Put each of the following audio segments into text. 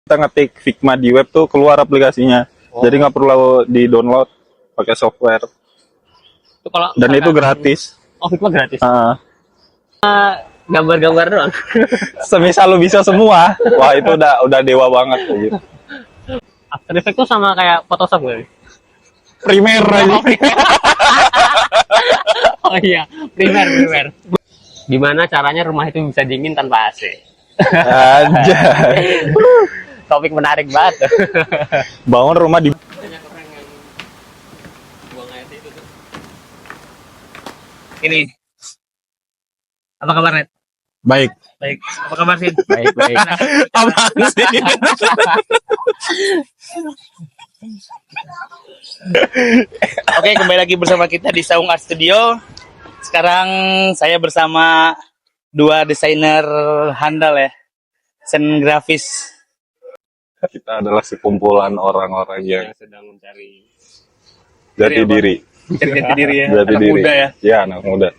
Kita ngetik Figma di web tuh keluar aplikasinya. Oh. Jadi nggak perlu di-download pakai software. Itu kalau Dan itu misalkan- gratis. Oh, Figma gratis. Ah, Gambar-gambar doang. semisal lu bisa semua, wah itu udah dewa banget kayak gitu. After Effects tuh sama kayak Photoshop gak? Premiere aja. Oh iya, Premiere. Gimana caranya rumah itu bisa dingin tanpa AC? Aja. Topik menarik banget. Bangun rumah di Banyak orang yang buang air itu tuh. Ini. Apa kabar, Red? baik. Baik. Apa kabar, Sin? Baik. Apaan sih? Oke, kembali lagi bersama kita di Saung Art Studio. Sekarang saya bersama dua desainer handal ya, desain grafis. Kita adalah sekumpulan orang-orang yang Yang sedang mencari jati apa? diri. Cari jati diri ya, Jati anak diri. muda ya. Ya, anak muda.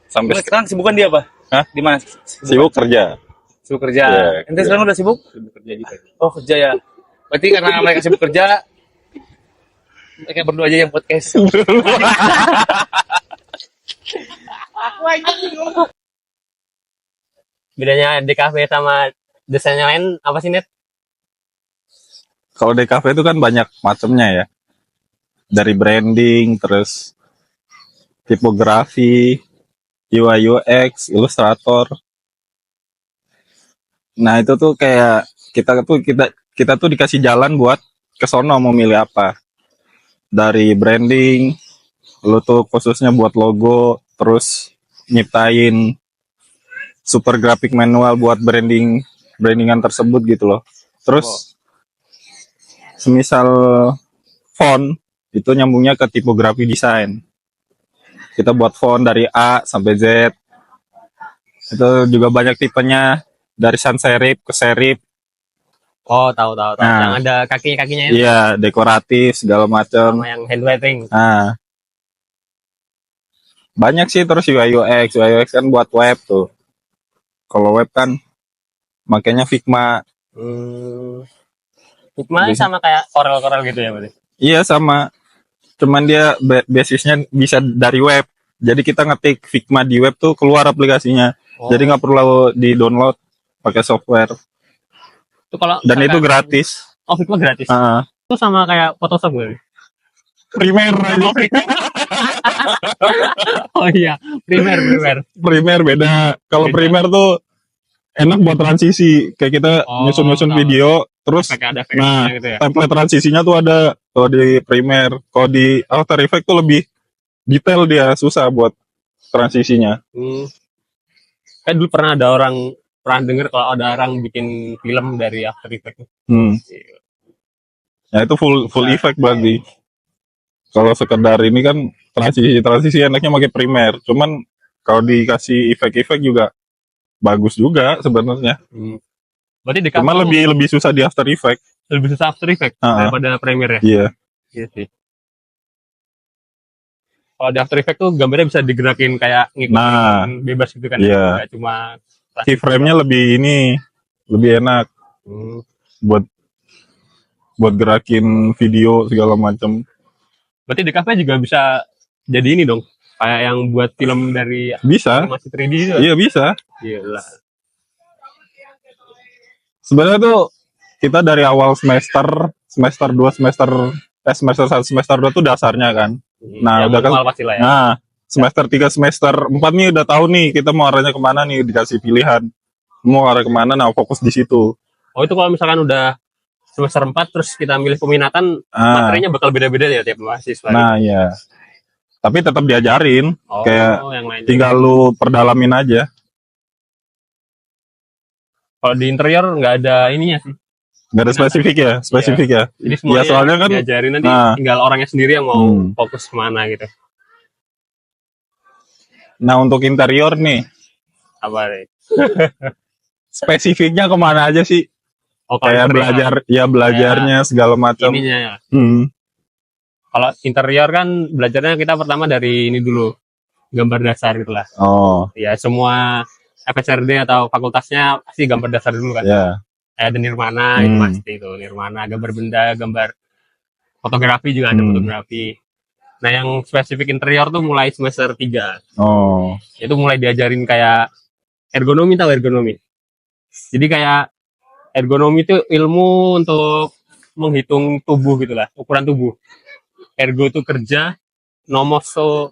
Sampai Sekarang sibukan dia apa? Hah? Di mana? sibuk kerja. Sibuk kerja. Iya, Ente kerja. sekarang udah sibuk? sibuk kerja juga. Oh, kerja ya. Berarti karena mereka sibuk kerja, mereka berdua aja yang podcast. Bedanya DKV sama desain yang lain apa sih, Net? Kalau di cafe itu kan banyak macamnya ya. Dari branding, terus tipografi, UI UX, Illustrator. Nah, itu tuh kayak kita tuh dikasih jalan buat ke sono mau milih apa. Dari branding, lu tuh khususnya buat logo, terus nyiptain super graphic manual buat brandingan tersebut gitu loh. Terus semisal font itu nyambungnya ke tipografi desain. Kita buat font dari A sampai Z. Itu juga banyak tipenya, dari sans serif ke serif. Oh, tahu. Nah. Yang ada kakinya itu Iya, dekoratif segala macam. sama yang handwriting. Nah, banyak sih. Terus UI UX kan buat web tuh. Kalau web kan makanya Figma. Figma Bisa. sama kayak Corel gitu ya, berarti. Iya sama. Cuman dia basisnya bisa dari web. Jadi kita ngetik Figma di web tuh keluar aplikasinya. Oh. Jadi nggak perlu di-download pakai software. Itu kalau Dan itu misalkan- gratis. Oh, Figma gratis. Ah, Itu sama kayak Photoshop gak? Premiere aja. Oh iya, Premiere. Premiere beda. Kalau Beda. Premiere tuh enak buat transisi. Kayak kita Oh, nyusun tahu. video, terus Kayak ada nah, efeknya gitu ya. template transisinya tuh ada kalau di Premiere. Kalau di After Effects tuh lebih detail, dia susah buat transisinya. Kayak dulu pernah denger kalau ada orang bikin film dari After Effects. Hmm. Ya itu full effect berarti. Kalau sekedar ini kan transisi enaknya pakai Premiere. Cuman kalau dikasih efek-efek juga bagus juga sebenarnya. Berarti di Cuma kamu lebih susah di After Effects. lebih susah After Effects Ah. daripada Premiere ya? Iya. Iya sih. Kalau di After Effects tuh gambarnya bisa digerakin kayak ngikutin Nah. bebas gitu kan. Iya. Nggak cuma Keyframe-nya lebih enak buat gerakin video segala macam. Berarti di kafe juga bisa jadi ini dong. Kayak yang buat film dari Bisa. animasi 3D itu. Iya bisa. Gila. Sebenarnya tuh kita dari awal semester 2, semester 1, semester 2 tuh dasarnya kan. Nah, Yang udah kan. manual pasti lah ya. Nah, semester 3, semester 4 nih udah tahu nih kita mau arahnya kemana nih, dikasih pilihan. Mau arah kemana, nah fokus di situ. Oh, itu kalau misalkan udah semester 4 terus kita milih peminatan, Ah, materinya bakal beda-beda ya tiap mahasiswa. nah ya. Tapi tetap diajarin, Oh, kayak yang lain. tinggal lu perdalamin aja. Kalau di interior nggak ada ininya sih. Gak ada spesifik ya. Jadi semuanya soalnya kan- diajarin nanti nah. tinggal orangnya sendiri yang mau Hmm. fokus kemana gitu. Nah, untuk interior nih, Apa deh? spesifiknya kemana aja sih? Oh, kalau Kayak interior, belajarnya segala macam. ininya ya. Hmm. Kalau interior kan belajarnya kita pertama dari ini dulu, gambar dasar gitu lah. Oh, Ya semua FSRD atau fakultasnya pasti gambar dasar dulu kan. ya. Kayak ada Nirvana, itu Hmm. pasti itu Nirvana, gambar benda, gambar fotografi juga ada fotografi. Nah, yang spesifik interior tuh mulai semester 3. Oh. Itu mulai diajarin kayak ergonomi, tahu ergonomi. Jadi kayak ergonomi itu ilmu untuk menghitung tubuh gitulah, ukuran tubuh. Ergo itu kerja, nomos tuh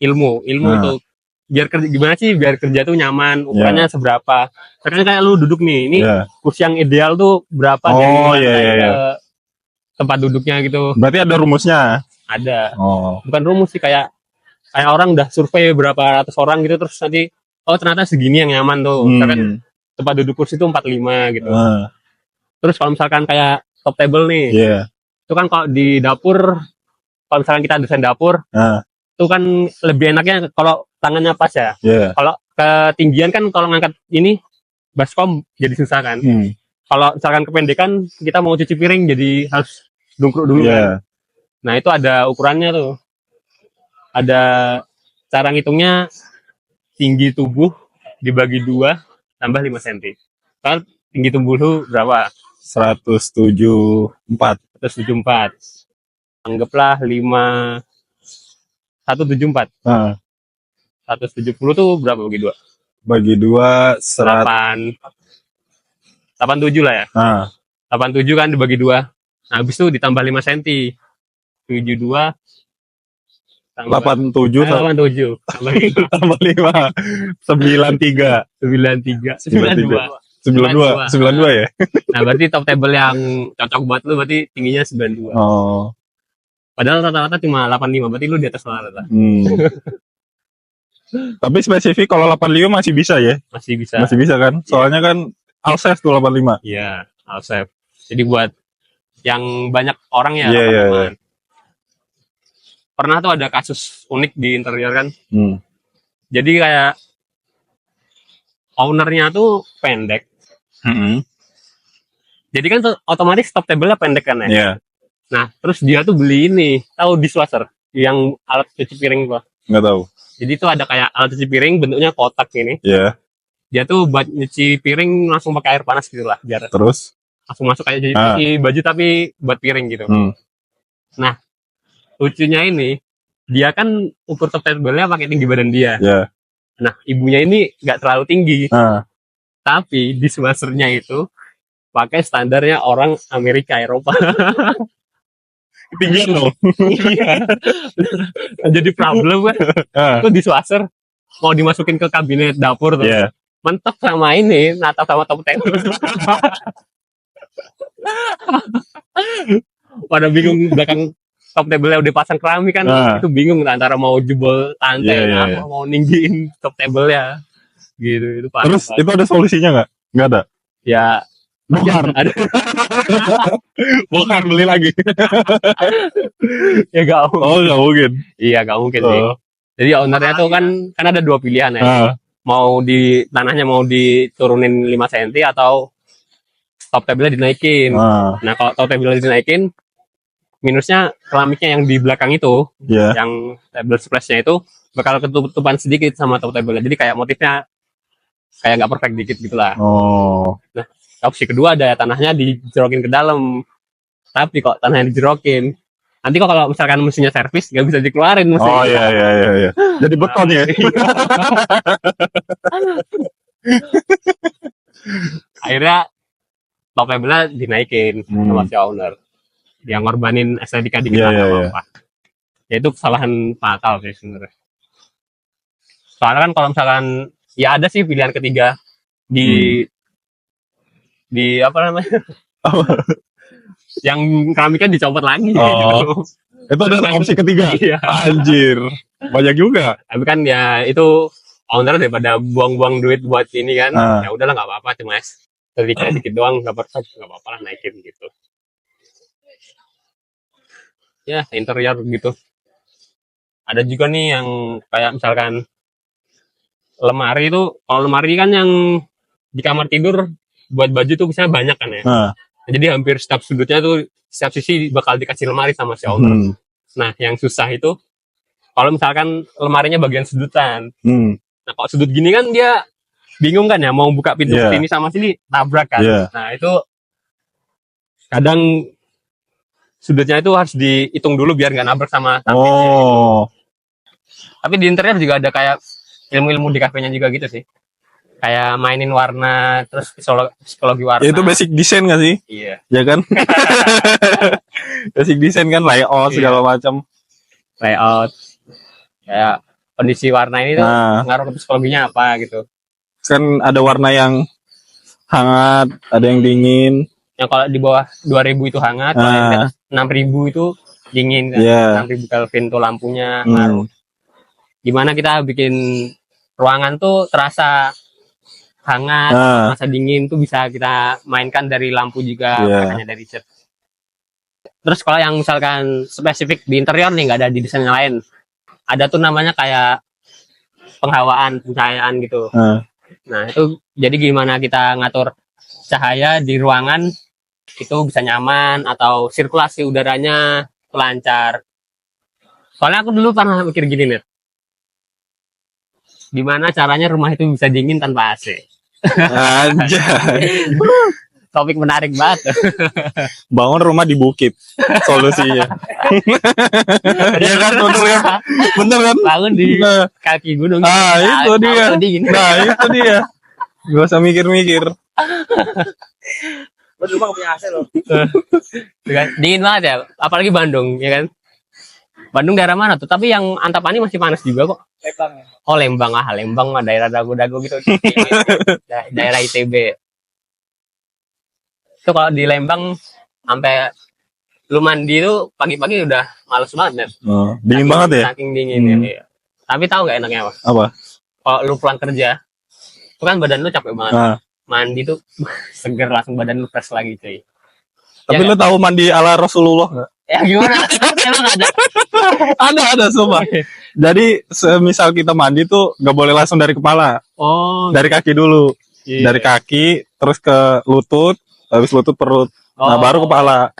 ilmu Nah. untuk biar kerja gimana sih biar kerja tuh nyaman, ukurannya seberapa. Sekarang kayak lu duduk nih, ini Iya. kursi yang ideal tuh berapa Oh, dari iya, lantai iya, ke iya. tempat duduknya gitu. Berarti ada rumusnya. Ada. Oh. Bukan rumus sih, kayak orang udah survei berapa ratus orang gitu, terus nanti oh ternyata segini yang nyaman tuh. Misalkan tempat duduk kursi itu 45 gitu. Terus kalau misalkan kayak top table nih, Iya. itu kan kalau di dapur, kalau misalkan kita desain dapur, itu kan lebih enaknya kalau tangannya pas ya. Iya. Kalau ketinggian kan kalau ngangkat ini baskom jadi susah kan. Kalau misalkan kependekan kita mau cuci piring jadi harus dungkruk dulu kan. Nah itu ada ukurannya tuh. Ada cara ngitungnya, tinggi tubuh dibagi 2 tambah 5 cm. Kalau tinggi tubuh lu berapa? 174. 174. Anggaplah 174. 170 tuh berapa bagi 2? Bagi 2 87 lah ya. 87 kan dibagi 2. Nah, habis itu ditambah 5 cm. 72 87 87 tambah 5 93 92 ya. Nah, berarti top table yang cocok buat lu berarti tingginya 92. Oh. Padahal rata-rata cuma 85, berarti lu di atas rata-rata. Tapi spesifik kalau 85 masih bisa ya? Masih bisa. Masih bisa kan? Soalnya kan Alsace tuh 85. Iya, Alsace. Jadi buat yang banyak orang ya. Iya. Pernah tuh ada kasus unik di interior kan. Jadi kayak ownernya tuh pendek. Jadi kan otomatis top table-nya pendek kan ya. Iya. Nah, terus dia tuh beli ini, tahu dishwasher yang alat cuci piring gua. Nggak tahu. Jadi tuh ada kayak alat cuci piring bentuknya kotak ini. Iya. Dia tuh buat nyuci piring langsung pakai air panas gitu lah, biar Terus langsung masuk kayak cuci baju tapi buat piring gitu. Nah, lucunya ini dia kan ukur top table-nya pakai tinggi badan dia. Iya. Nah, ibunya ini nggak terlalu tinggi. Tapi dishwasher-nya itu pakai standarnya orang Amerika, Eropa. Ketinggian loh. Iya. Jadi problem kan. Itu dishwasher mau dimasukin ke kabinet dapur tuh. Iya. Mentok sama ini, natap sama top table. Pada bingung belakang top table-nya udah pasang keramik kan. Itu bingung antara mau jebol lantai atau mau ninggiin top table-nya. Gitu, itu parah. Terus itu ada solusinya nggak? Nggak ada. Ya Bongkar. ada. Bongkar beli lagi. Ya gak mungkin. Oh, nggak mungkin. Iya gak mungkin sih. Jadi ownernya tuh kan ada 2 pilihan ya. Mau di tanahnya mau diturunin 5 cm atau top table-nya dinaikin. Nah, kalau top table-nya dinaikin, minusnya keramiknya yang di belakang itu, yang table splash-nya itu bakal ketutupan sedikit sama top table-nya. Jadi kayak motifnya kayak nggak perfect dikit gitulah. Nah, opsi kedua ada tanahnya dijerokin ke dalam. Tapi kok tanahnya dijerokin, nanti kok kalau misalkan mesinnya servis nggak bisa dikeluarin mesin. Oh iya. Jadi beton ya. Akhirnya top table-nya dinaikin sama si owner. Dia ngorbanin estetika dikit apa. Ya itu kesalahan fatal sih sebenarnya. Soalnya kan kalau misalkan ya ada sih pilihan ketiga di apa namanya? Yang keramiknya dicopot lagi gitu. Itu ada opsi ketiga. Iya. Anjir. Banyak juga. Tapi kan ya itu owner daripada buang-buang duit buat ini kan. Ya udahlah nggak apa-apa, cuma sedikit doang, nggak apa-apa lah naikin gitu. Ya interior gitu. Ada juga nih yang kayak misalkan lemari itu, kalau lemari kan yang di kamar tidur buat baju tuh biasanya banyak kan ya. Jadi hampir setiap sudutnya tuh, setiap sisi bakal dikasih lemari sama si owner. Nah, yang susah itu kalau misalkan lemarinya bagian sudutan. Nah, kalau sudut gini kan dia bingung kan ya mau buka pintu Iya. sini sama sini tabrak kan. Iya. Nah itu kadang sudutnya itu harus dihitung dulu biar nggak nabrak sama sampingnya gitu. Oh. Tapi di interior juga ada kayak ilmu-ilmu di kafenya juga gitu sih. Kayak mainin warna, terus psikologi warna. Itu basic desain gak sih? Iya. Ya kan? Basic desain kan, layout Iya. segala macam. Layout. Kayak kondisi warna ini tuh Nah, ngaruh ke psikologinya apa gitu. kan ada warna yang hangat, ada yang dingin. Yang kalau di bawah 2000 itu hangat, kalau yang di Nah, atas 6000 itu dingin kan. Iya. 6000 Kelvin tuh lampunya ngaruh. Gimana kita bikin ruangan tuh terasa hangat, Nah, terasa dingin tuh bisa kita mainkan dari lampu juga, Iya. makanya dari cat. Terus kalau yang misalkan spesifik di interior nih nggak ada di desain yang lain, ada tuh namanya kayak penghawaan, pencahayaan gitu. Nah itu jadi gimana kita ngatur cahaya di ruangan itu bisa nyaman atau sirkulasi udaranya lancar. Soalnya aku dulu pernah mikir gini nih, gimana caranya rumah itu bisa dingin tanpa AC? anjay. Topik menarik banget. Bangun rumah di bukit. Solusinya. Iya kan, bener kan? Bener kan? Bangun di Nah, kaki gunung. itu dia. Tahu dingin. Nah, itu dia. Gak usah mikir-mikir. Lu rumah gak punya AC loh. Dingin banget ya, apalagi Bandung, ya kan? Bandung daerah mana tuh? Tapi yang Antapani masih panas juga kok. Lembang ya. Oh Lembang Lembang mah daerah dago-dago gitu. Daerah ITB. Itu kalau di Lembang sampai lu mandi tuh pagi-pagi udah males banget Net. Oh, dingin banget ya? Saking dingin ya. Tapi tahu nggak enaknya apa? Apa? Kalau lu pulang kerja, itu kan badan lu capek banget. Nah, Mandi tuh seger langsung badan lu fresh lagi cuy. tapi Ya lu tahu mandi ala Rasulullah nggak? Ya gimana? Emang ada. Ada, sumpah. Jadi, semisal kita mandi tuh nggak boleh langsung dari kepala. Oh, Dari kaki dulu. iya. Dari kaki, terus ke lutut, habis lutut perut. Nah, Oh, baru kepala.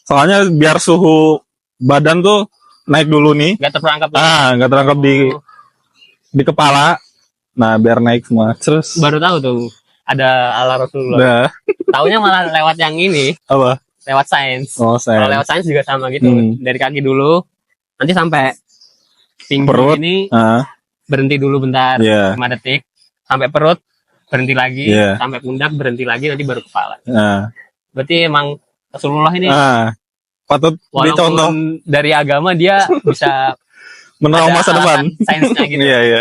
Soalnya biar suhu badan tuh naik dulu nih. nggak terperangkap. Nggak terangkap di kepala. Nah, biar naik semua. Terus, Baru tahu tuh ada ala Rasulullah. udah, Taunya malah lewat yang ini, apa? lewat sains. Oh, Kalau saya. lewat sains juga sama gitu. Hmm. Dari kaki dulu, nanti sampai pinggul Perut. ini Ah, berhenti dulu bentar, iya. 5 detik. Sampai perut berhenti lagi, Iya. sampai pundak berhenti lagi, nanti baru kepala. Nah, Berarti emang Rasulullah ini patut dicontoh walaupun dari agama dia bisa menolong ada masa depan. alasan sainsnya gitu. Iya, iya.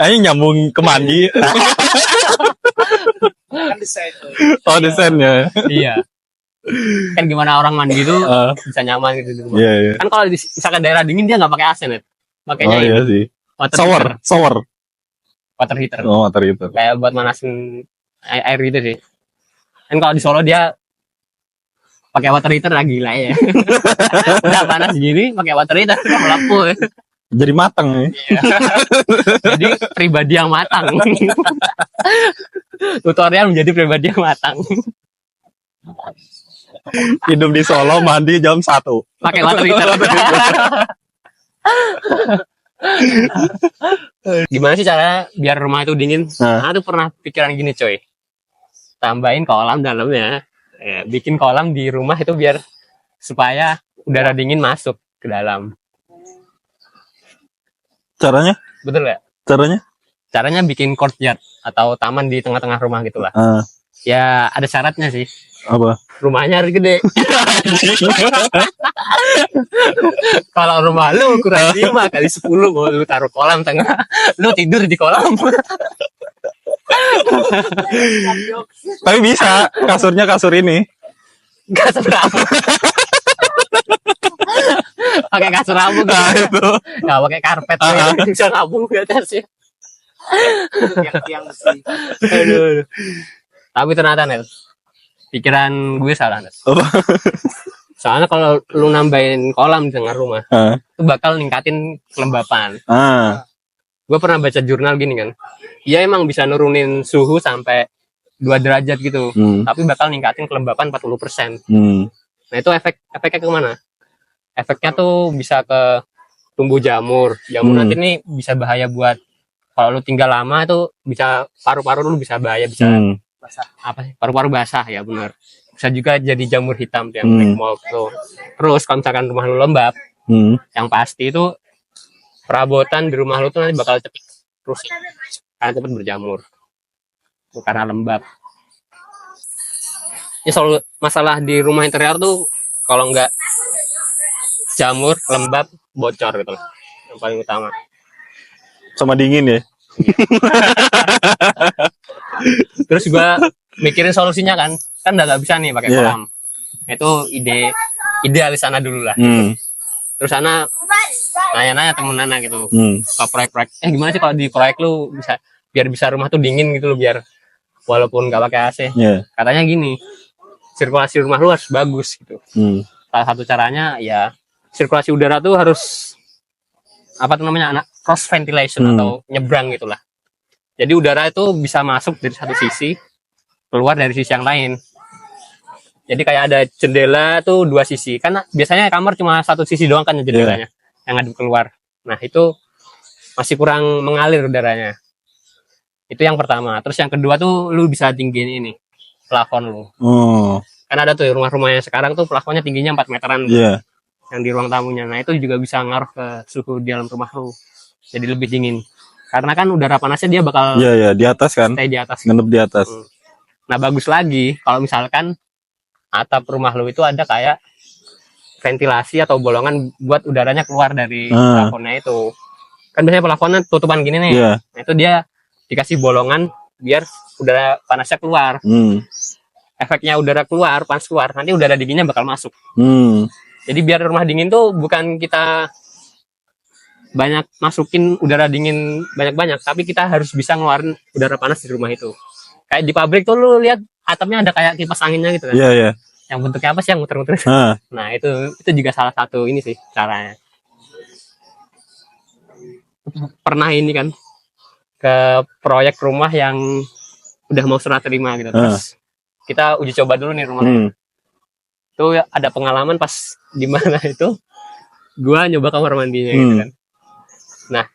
Ini nyambung ke mandi. Kan desain tuh. Oh, desainnya. Iya. Kan gimana orang mandi itu Ah, bisa nyaman gitu di rumah. Iya, iya. Kan kalau misalkan daerah dingin dia nggak pakai AC Net. Makanya Oh, ini iya sih. water Shower, heater. shower. Water heater. Oh, water itu. Kayak buat manasin air gitu sih. Kan kalau di Solo dia pakai water heater lah gila ya. Udah panas gini pakai water heater lampu. Jadi matang nih. Jadi pribadi yang matang. Tutorial menjadi pribadi yang matang. Hidup di Solo, mandi jam 1. Pakai water heater. Gimana sih cara biar rumah itu dingin? Nah. Nah, tuh pernah pikiran gini coy. Tambahin kolam dalamnya. Ya, bikin kolam di rumah itu biar supaya udara dingin masuk ke dalam. Caranya? Betul nggak? Caranya? Caranya bikin courtyard atau taman di tengah-tengah rumah gitulah. Ah, Ya ada syaratnya sih. apa? Rumahnya harus gede. Kalau rumah lu ukuran 5 kali 10 mau lu taruh kolam tengah, lu tidur di kolam. Tapi bisa, kasurnya kasur ini. Gak seberapa. Pakai kasur rambut Nah, itu. nggak pakai karpet bisa ngabung di atasnya. Tiang-tiang besi. Aduh. Tapi ternyata Nel, pikiran gue salah Nel. Apa? Soalnya kalau lu nambahin kolam di tengah rumah, Ah, itu bakal ningkatin kelembapan. ah, Gue pernah baca jurnal gini kan, dia emang bisa nurunin suhu sampai 2 derajat gitu, tapi bakal ningkatin kelembapan 40%. Nah itu efeknya kemana? Efeknya tuh bisa ke tumbuh jamur. Jamur nanti nih bisa bahaya buat Kalau lu tinggal lama itu bisa paru-paru lu bisa bahaya, bisa basah. Apa sih? Paru-paru basah ya benar. Bisa juga jadi jamur hitam tuh yang black mold tuh. Terus kalau misalkan rumah lu lembab, yang pasti itu perabotan di rumah lu tuh nanti bakal cepet rusak karena cepet berjamur. Tuh, karena lembab. Ya soal masalah di rumah interior tuh kalau nggak jamur, lembab, bocor gitu loh. Yang paling utama. Sama dingin ya. Terus gua mikirin solusinya kan udah nggak bisa nih pakai kolam. Itu idealis sana dulu lah. Terus sana nanya-nanya temen Nana gitu. Kalau proyek-proyek, gimana sih kalau di proyek lu biar bisa rumah tuh dingin gitu loh, biar walaupun nggak pakai AC. Katanya gini, sirkulasi rumah lu harus bagus gitu. Salah satu caranya ya sirkulasi udara tuh harus apa tuh namanya, cross ventilation atau nyebrang gitulah. Jadi udara itu bisa masuk dari satu sisi, keluar dari sisi yang lain. Jadi kayak ada jendela tuh dua sisi. Kan biasanya kamar cuma satu sisi doang kan jendelanya yang ngadep keluar. Nah itu masih kurang mengalir udaranya. Itu yang pertama. Terus yang kedua tuh lu bisa tinggiin ini plafon lu. Kan ada tuh rumah-rumah yang sekarang tuh plafonnya tingginya 4 meteran. Yang di ruang tamunya. Nah itu juga bisa ngaruh ke suhu di dalam rumah lu. Jadi lebih dingin. Karena kan udara panasnya dia bakal di atas kan. Stay di atas. Ngendep di atas. Nah bagus lagi kalau misalkan atap rumah lu itu ada kayak ventilasi atau bolongan buat udaranya keluar dari plafonnya itu. Kan biasanya plafonnya tutupan gini nih. Nah itu dia dikasih bolongan biar udara panasnya keluar. Efeknya udara keluar, panas keluar, nanti udara dinginnya bakal masuk. Jadi biar rumah dingin tuh bukan kita banyak masukin udara dingin banyak-banyak, tapi kita harus bisa ngeluarin udara panas di rumah itu. Kayak di pabrik tuh lu lihat atapnya ada kayak kipas anginnya gitu kan. Yang bentuknya apa sih, yang muter-muter. Nah itu juga salah satu ini sih caranya. Pernah ini kan ke proyek rumah yang udah mau serah terima gitu. Terus kita uji coba dulu nih rumahnya. Itu ada pengalaman pas di mana itu gua nyoba kamar mandinya gitu kan. Nah,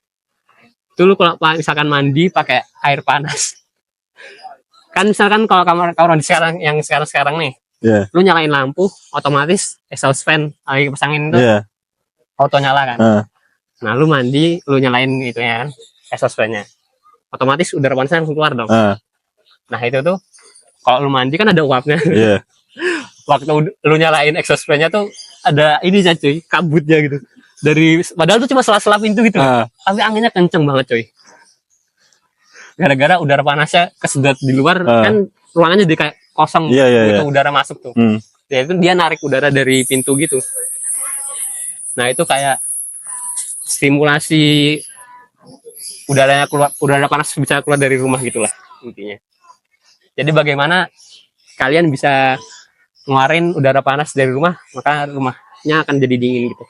itu lu kalau misalkan mandi pakai air panas. Kan misalkan kalau kamar mandi sekarang yang sekarang nih. Lu nyalain lampu, otomatis exhaust fan lagi kipas angin itu auto nyala kan. Nah, lu mandi, lu nyalain itu ya kan, exhaust fan-nya. Otomatis udara panasnya langsung keluar dong. Nah, itu tuh kalau lu mandi kan ada uapnya. Waktu lu nyalain exhaust fan-nya tuh ada ini aja cuy, kabutnya gitu. Padahal tuh cuma sela-sela pintu gitu. Tapi anginnya kenceng banget cuy. Gara-gara udara panasnya kesedot di luar kan ruangannya jadi kayak kosong gitu, udara masuk tuh. Ya itu dia narik udara dari pintu gitu. Nah, itu kayak stimulasi udaranya keluar, udara panas bisa keluar dari rumah gitulah intinya. Jadi bagaimana kalian bisa ngeluarin udara panas dari rumah, maka rumahnya akan jadi dingin gitu.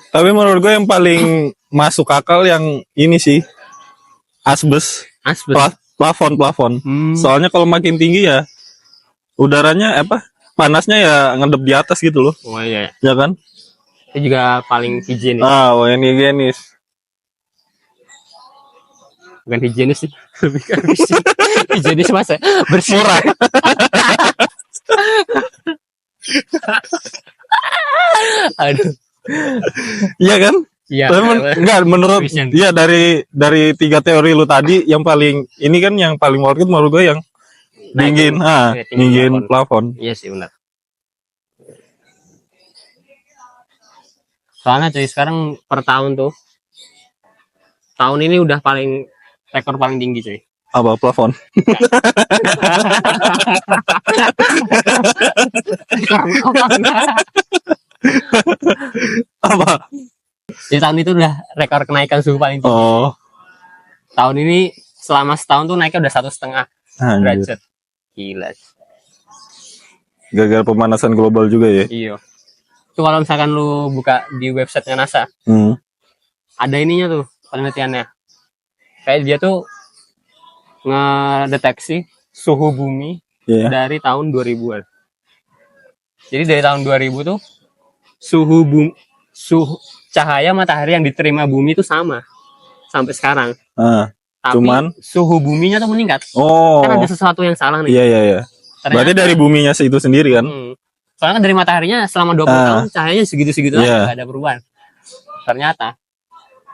Tapi menurut gue yang paling masuk akal yang ini sih asbes. Plafon. Soalnya kalau makin tinggi ya udaranya panasnya ya ngedep di atas gitu loh. Ya kan? Itu juga paling higienis. Yang higienis. Bukan higienis sih, lebih ke higienis masa bersih. Murah. Aduh. Iya kan? Iya. Enggak, menurut dari 3 teori lu tadi yang paling ini kan yang paling worth it menurut gue yang dingin, dingin plafon. Iya sih benar. Soalnya cuy sekarang per tahun tuh, tahun ini udah rekor paling tinggi cuy. Apa plafon? Apa? Di tahun itu udah rekor kenaikan suhu paling tinggi. Tahun ini selama setahun tuh naiknya udah 1,5 derajat. Gila. Gara-gara pemanasan global juga ya. Iya. Itu kalau misalkan lu buka di websitenya NASA, ada ininya tuh penelitiannya. Kayak dia tuh ngedeteksi suhu bumi dari tahun 2000-an. Jadi dari tahun 2000 tuh suhu bumi suhu cahaya matahari yang diterima bumi itu sama sampai sekarang. Tapi Cuman suhu buminya tuh meningkat. oh. Kan ada sesuatu yang salah nih. Iya iya iya. Berarti dari buminya itu sendiri kan? Soalnya kan dari mataharinya selama 20 tahun cahayanya segitu-segitu aja, nggak ada perubahan. Ternyata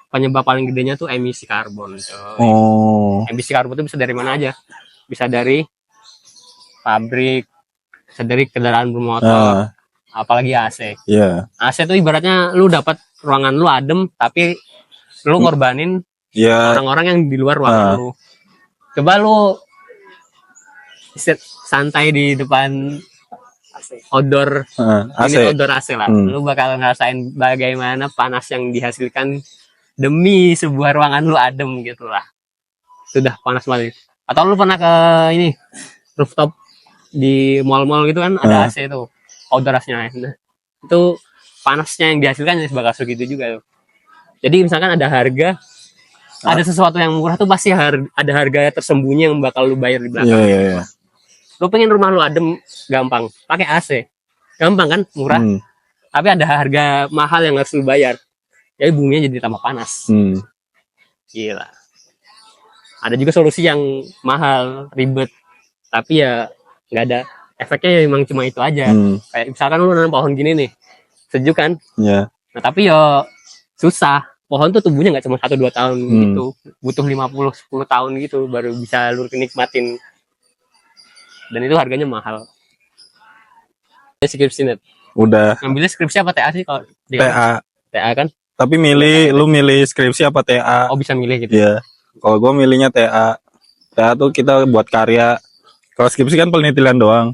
penyebab paling gedenya tuh emisi karbon. Oh. Emisi karbon itu bisa dari mana aja? Bisa dari pabrik, bisa dari kendaraan bermotor, apalagi AC. Iya. AC tuh ibaratnya lu dapat ruangan lu adem, tapi lu ngorbanin orang-orang yang di luar ruangan lu. Coba lu santai di depan outdoor, AC. ini outdoor AC lah. Lu bakal ngerasain bagaimana panas yang dihasilkan demi sebuah ruangan lu adem gitu lah. Sudah panas banget. Atau lu pernah ke ini rooftop di mall-mall gitu kan ada AC itu, outdoor AC-nya. Nah, itu panasnya yang dihasilkan bakal segitu juga tuh. Jadi misalkan ada harga, ada sesuatu yang murah tuh pasti ada harga tersembunyi yang bakal lu bayar di belakang. Iya. Lu pengen rumah lu adem, gampang, pakai AC. Gampang kan, murah. Tapi ada harga mahal yang harus lu bayar. Jadi buminya jadi tambah panas. Gila. Ada juga solusi yang mahal, ribet. Tapi ya nggak ada efeknya, ya emang cuma itu aja. Kayak misalkan lu nanam pohon gini nih, sejuk kan? Iya. Nah tapi ya susah. Pohon tuh tumbuhnya nggak cuma 1-2 tahun gitu. Butuh 50-10 tahun gitu baru bisa lu nikmatin. Dan itu harganya mahal. Skripsi net. Udah. Ngambilnya skripsi apa TA sih kalau TA. TA kan? Tapi lu milih skripsi apa TA? Oh bisa milih gitu. Iya. Kalau gue milihnya TA. TA tuh kita buat karya. Kalau skripsi kan penelitian doang.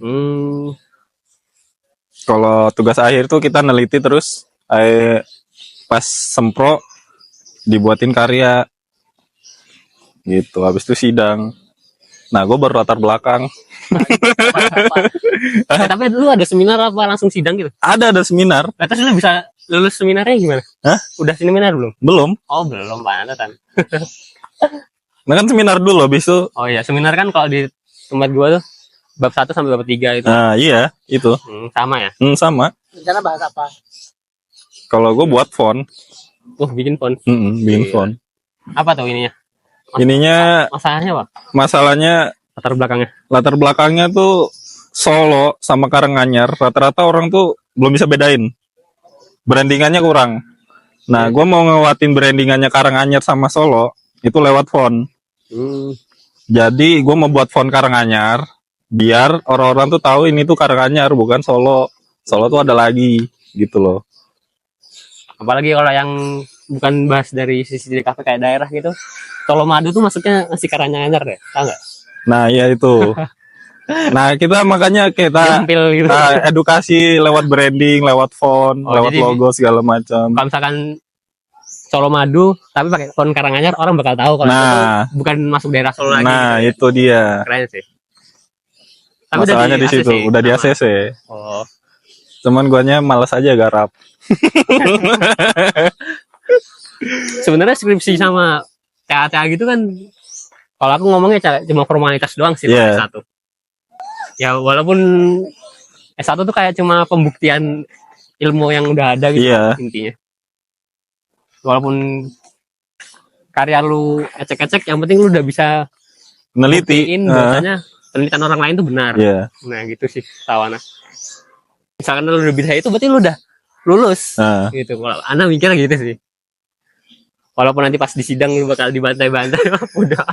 Kalau tugas akhir tuh kita neliti terus pas sempro dibuatin karya. Gitu. Habis itu sidang. Nah, gue baru latar belakang. Tapi lu ada seminar apa langsung sidang gitu? Ada seminar. Nah, terus lu bisa lulus seminarnya gimana? Hah? Udah seminar belum? Belum. Oh belum, pantesan. Nah kan seminar dulu habis itu. Oh iya, seminar kan kalau di tempat gua tuh bab 1 sampai bab 3 itu. Nah iya, itu. Sama ya? Sama. Rencana bahas apa? Kalau gue buat font. Bikin font. Bikin font. Apa tuh ininya? Masalahnya apa? Masalahnya latar belakangnya tuh Solo sama Karanganyar. Rata-rata orang tuh belum bisa bedain. Brandingannya kurang. Nah, gue mau ngewatin brandingannya Karanganyar sama Solo itu lewat font. Jadi gue mau buat font Karanganyar biar orang-orang tuh tahu ini tuh Karanganyar bukan Solo. Solo tuh ada lagi gitu loh. Apalagi kalau yang bukan bahas dari sisi DKV kayak daerah gitu. Colomadu tuh masuknya masih Karanganyar deh, tau nggak? Nah, iya itu. Nah, kita makanya kita gitu. Edukasi lewat branding, lewat font, lewat logo segala macam. Kalau misalkan Colomadu tapi pakai font Karanganyar, orang bakal tahu kalau itu bukan masuk daerah Solo lagi. Nah, gitu. Itu dia. Keren sih. Tapi masalahnya di situ, udah di ACC. Oh. Cuman guanya malas aja garap. Sebenarnya skripsi sama TA gitu kan, kalau aku ngomongnya cuma formalitas doang sih. S1 ya walaupun S1 tuh kayak cuma pembuktian ilmu yang udah ada gitu. Intinya walaupun karya lu ecek-ecek, yang penting lu udah bisa nelitikan bahwasanya penelitian orang lain tuh benar. Nah gitu sih tawana. Misalkan lu udah bisa itu berarti lu udah lulus gitu. Kalau Ana mikirnya gitu sih. Walaupun nanti pas di sidang lu bakal dibantai-bantai, udah.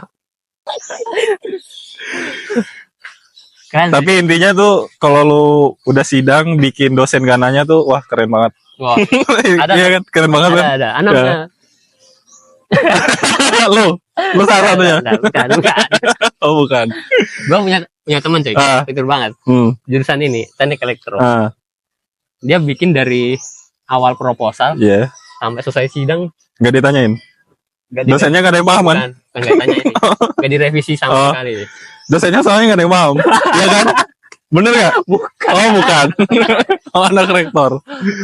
Keren. Tapi intinya tuh kalau lu udah sidang bikin dosen gananya tuh wah keren banget. Wah. Iya kan keren banget kan? Ada. Anaknya. lu salah tuh ya? Bukan. Oh bukan. Gua punya teman coy, pintar banget. Jurusan ini teknik elektro. Dia bikin dari awal proposal sampai selesai sidang. Gak ditanyain? Dosennya gak ada yang paham kan? Gak ditanyain. Gak direvisi sama sekali. Dosennya soalnya gak ada yang paham. Iya kan? Bener gak? Bukan. Oh bukan. Oh anak rektor.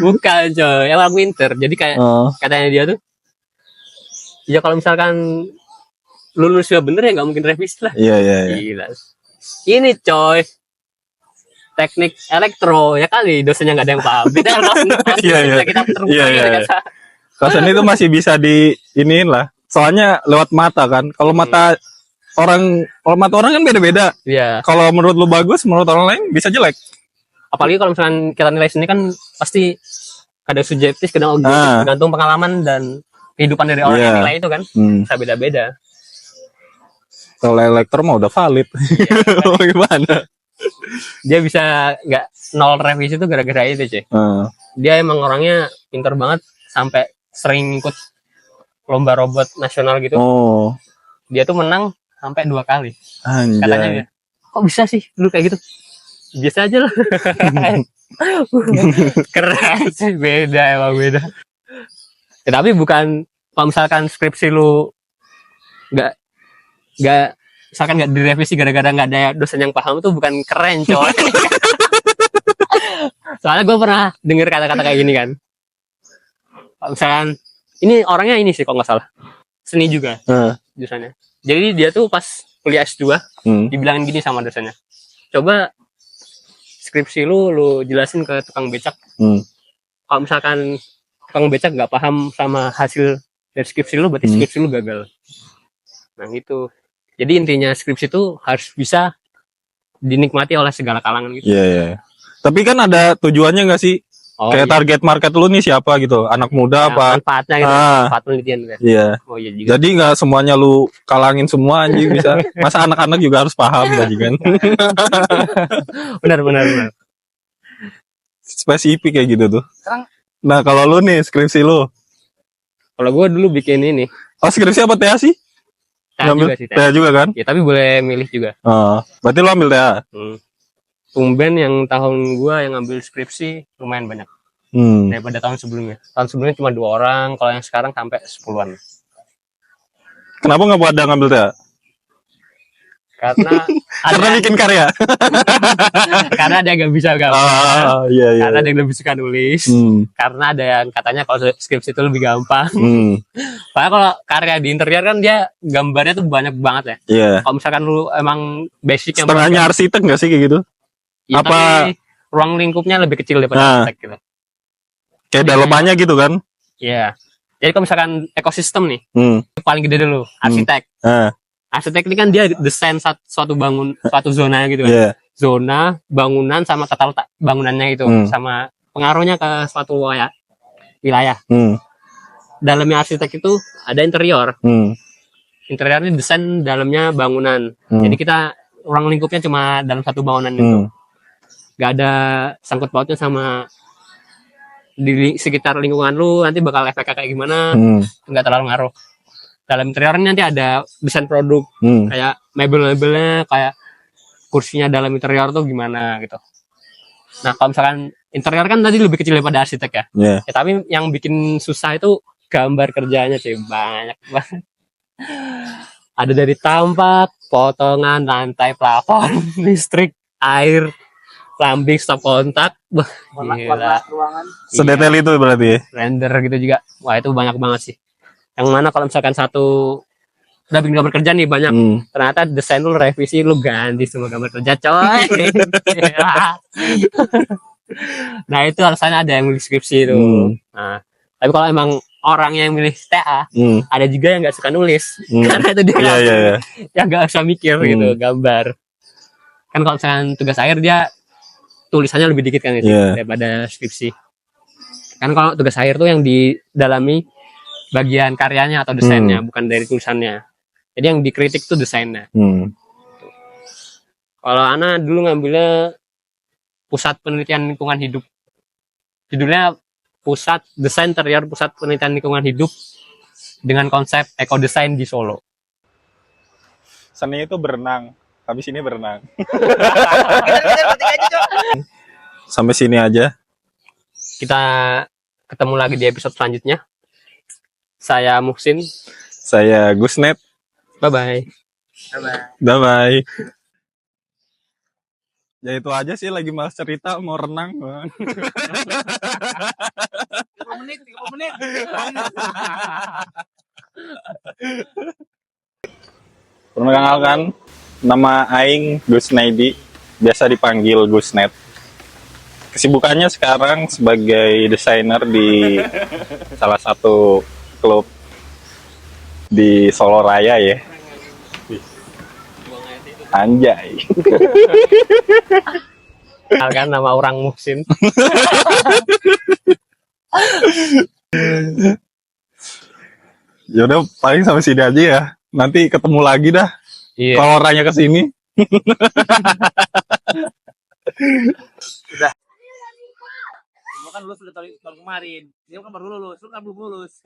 Bukan coy. Emang winter. Jadi kayak katanya dia tuh, ya kalau misalkan lulusnya bener ya gak mungkin revisi lah. Iya. Gila. Ini coy, teknik elektro ya kali dosennya nggak ada yang paham. Kita kelas Iya, iya. kita terbuka Iya, iya, gitu iya. kan. Kelas seni itu masih bisa di iniin lah. Soalnya lewat mata kan. Kalau mata orang kan beda-beda. Iya. Kalau menurut lu bagus, menurut orang lain bisa jelek. Apalagi kalau misalkan kita nilai seni kan pasti kadang subjektif, kadang objektif, Ah. tergantung pengalaman dan kehidupan dari orang Iya. yang nilai itu kan bisa beda-beda. Kalau elektro mah udah valid. Gimana? Dia bisa nggak nol revisi itu gara-gara itu cuy. Dia emang orangnya pinter banget sampai sering ikut lomba robot nasional gitu. Oh, Dia tuh menang sampai 2 kali. Katanya anjay. dia, kok bisa sih dulu kayak gitu? Biasa aja lah. Keren sih, beda emang beda. Ya, tapi bukan kalau misalkan skripsi lu nggak misalkan nggak direvisi gara-gara nggak ada dosen yang paham tuh bukan keren coy. Soalnya gue pernah denger kata-kata kayak gini kan. Kalau misalkan ini orangnya ini sih kalau nggak salah seni juga jurusannya. Jadi dia tuh pas kuliah S2 dibilangin gini sama dosennya, coba skripsi lu jelasin ke tukang becak. Kalau misalkan tukang becak nggak paham sama hasil dari skripsi lu, berarti skripsi lu gagal. Nah gitu. Jadi intinya skripsi itu harus bisa dinikmati oleh segala kalangan gitu. Iya, iya. Tapi kan ada tujuannya nggak sih? Oh, Kayak iya. target market lu nih siapa gitu? Anak muda Nah, apa? manfaatnya gitu, manfaat penelitian gitu. Iya. Oh iya juga. Jadi nggak semuanya lu kalangin semua anjing bisa. Masa anak-anak juga harus paham kan? benar. Spesifik kayak gitu tuh. Sekarang- Nah, kalau lu nih skripsi lu. Kalau gue dulu bikin ini, Oh, skripsi apa TA sih? TA Ngambil juga sih. TA juga kan? Ya tapi boleh milih juga. Oh, berarti lu ambil TA. Tumben yang tahun gua yang ngambil skripsi lumayan banyak daripada tahun sebelumnya. Tahun sebelumnya cuma 2 orang, kalau yang sekarang sampai 10-an. Kenapa nggak pada ngambil TA? Karena Karena bikin karya. karena ada yang nggak bisa gambar, Iya, iya. karena ada yang lebih suka nulis, karena ada yang katanya kalau skripsi itu lebih gampang. Soalnya kalau karya di interior kan dia gambarnya tuh banyak banget ya. Iya. Kalau misalkan lu emang basicnya Setengahnya arsitek nggak sih kayak gitu? ya, apa- tapi ruang lingkupnya lebih kecil daripada arsitek gitu. Kayak dalamannya gitu kan? Iya. Jadi kalau misalkan ekosistem nih, paling gede dulu arsitek. Arsitek ini kan dia desain suatu zona gitu kan. Iya. Zona, bangunan sama tata letak bangunannya itu sama pengaruhnya ke suatu wilayah. Dalamnya arsitek itu ada interior. Interiornya desain dalamnya bangunan. Jadi kita ruang lingkupnya cuma dalam satu bangunan itu. Gak ada sangkut pautnya sama di sekitar lingkungan lu nanti bakal efeknya kayak gimana, nggak terlalu ngaruh. Dalam interiornya nanti ada desain produk, kayak mebel-mebelnya, kayak kursinya dalam interior tuh gimana gitu. Nah kalau misalkan interior kan tadi lebih kecil daripada arsitek ya. Yeah. Ya tapi yang bikin susah itu gambar kerjanya sih, banyak banget. Ada dari tampak, potongan, lantai, plafon, listrik, air, lambing, stop kontak, warna ruangan. Sedetail itu berarti. Render gitu juga. Wah itu banyak banget sih. Yang mana kalau misalkan satu udah bikin gambar kerja nih banyak, ternyata desain lu revisi lu ganti semua gambar kerja coy. Nah itu alasannya ada yang milih skripsi itu. Nah tapi kalau emang orang yang milih TA, ada juga yang nggak suka nulis, karena itu dia yang nggak usah mikir gitu gambar. Kan kalau misalkan tugas akhir dia tulisannya lebih dikit kan itu daripada skripsi. Kan kalau tugas akhir tuh yang didalami bagian karyanya atau desainnya, bukan dari tulisannya. Jadi yang dikritik tuh desainnya. Kalau Ana dulu ngambilnya Pusat Penelitian Lingkungan Hidup. Judulnya Pusat Desain Interior Pusat Penelitian Lingkungan Hidup dengan konsep ekodesain di Solo. Seni itu berenang. Habis ini berenang. Sampai sini aja. Kita ketemu lagi di episode selanjutnya. Saya Muhsin. Saya Gusnet. Bye-bye. Bye-bye. Ya itu aja sih, lagi malas cerita mau renang. 30 menit. Perkenalkan, nama Aing Gusnedi, biasa dipanggil Gusnet. Kesibukannya sekarang sebagai desainer di salah satu klub di Solo Raya ya. Anjay. Kan nama orang Muhsin. Ya udah paling sampai sini aja ya. Nanti ketemu lagi dah. Iya. Kalau orangnya ke sini. Gua kan lulus udah tahun kemarin. Dia kan baru lulus, lu kan belum lulus.